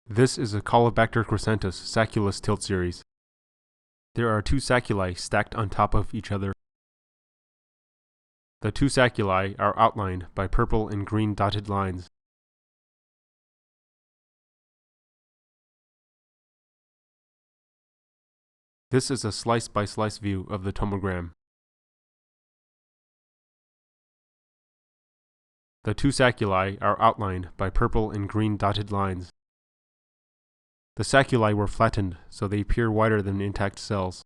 This is a Caulobacter crescentus sacculus tilt series. There are two sacculi stacked on top of each other. The two sacculi are outlined by purple and green dotted lines. This is a slice-by-slice view of the tomogram. The two sacculi are outlined by purple and green dotted lines. The sacculi were flattened, so they appear wider than intact cells.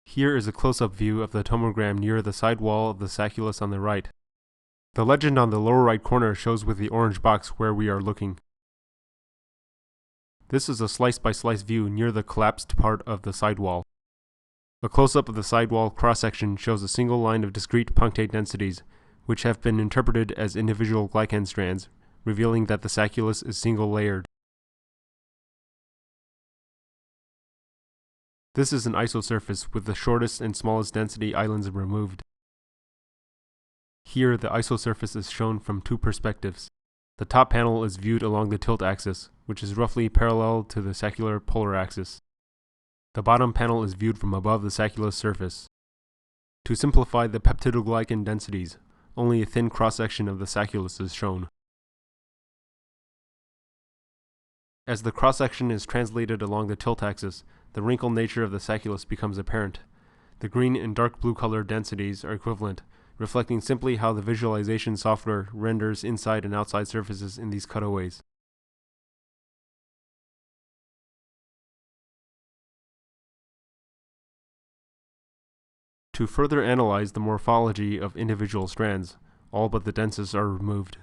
Here is a close-up view of the tomogram near the side wall of the sacculus on the right. The legend on the lower right corner shows with the orange box where we are looking. This is a slice-by-slice view near the collapsed part of the sidewall. A close-up of the sidewall cross-section shows a single line of discrete punctate densities, which have been interpreted as individual glycan strands, revealing that the sacculus is single-layered. This is an isosurface with the shortest and smallest density islands removed. Here, the isosurface is shown from two perspectives. The top panel is viewed along the tilt axis, which is roughly parallel to the saccular polar axis. The bottom panel is viewed from above the sacculus surface. To simplify the peptidoglycan densities, only a thin cross-section of the sacculus is shown. As the cross-section is translated along the tilt axis, the wrinkled nature of the sacculus becomes apparent. The green and dark blue color densities are equivalent, reflecting simply how the visualization software renders inside and outside surfaces in these cutaways. To further analyze the morphology of individual strands, all but the densest are removed.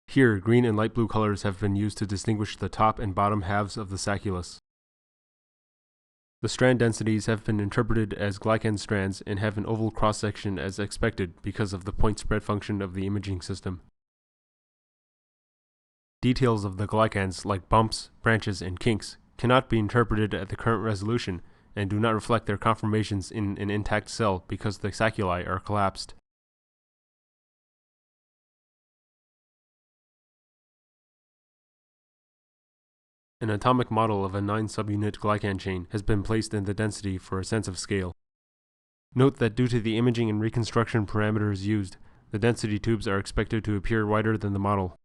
Here, green and light blue colors have been used to distinguish the top and bottom halves of the sacculus. The strand densities have been interpreted as glycan strands and have an oval cross-section as expected because of the point spread function of the imaging system. Details of the glycans like bumps, branches, and kinks cannot be interpreted at the current resolution and do not reflect their conformations in an intact cell because the sacculi are collapsed. An atomic model of a 9-subunit glycan chain has been placed in the density for a sense of scale. Note that due to the imaging and reconstruction parameters used, the density tubes are expected to appear wider than the model.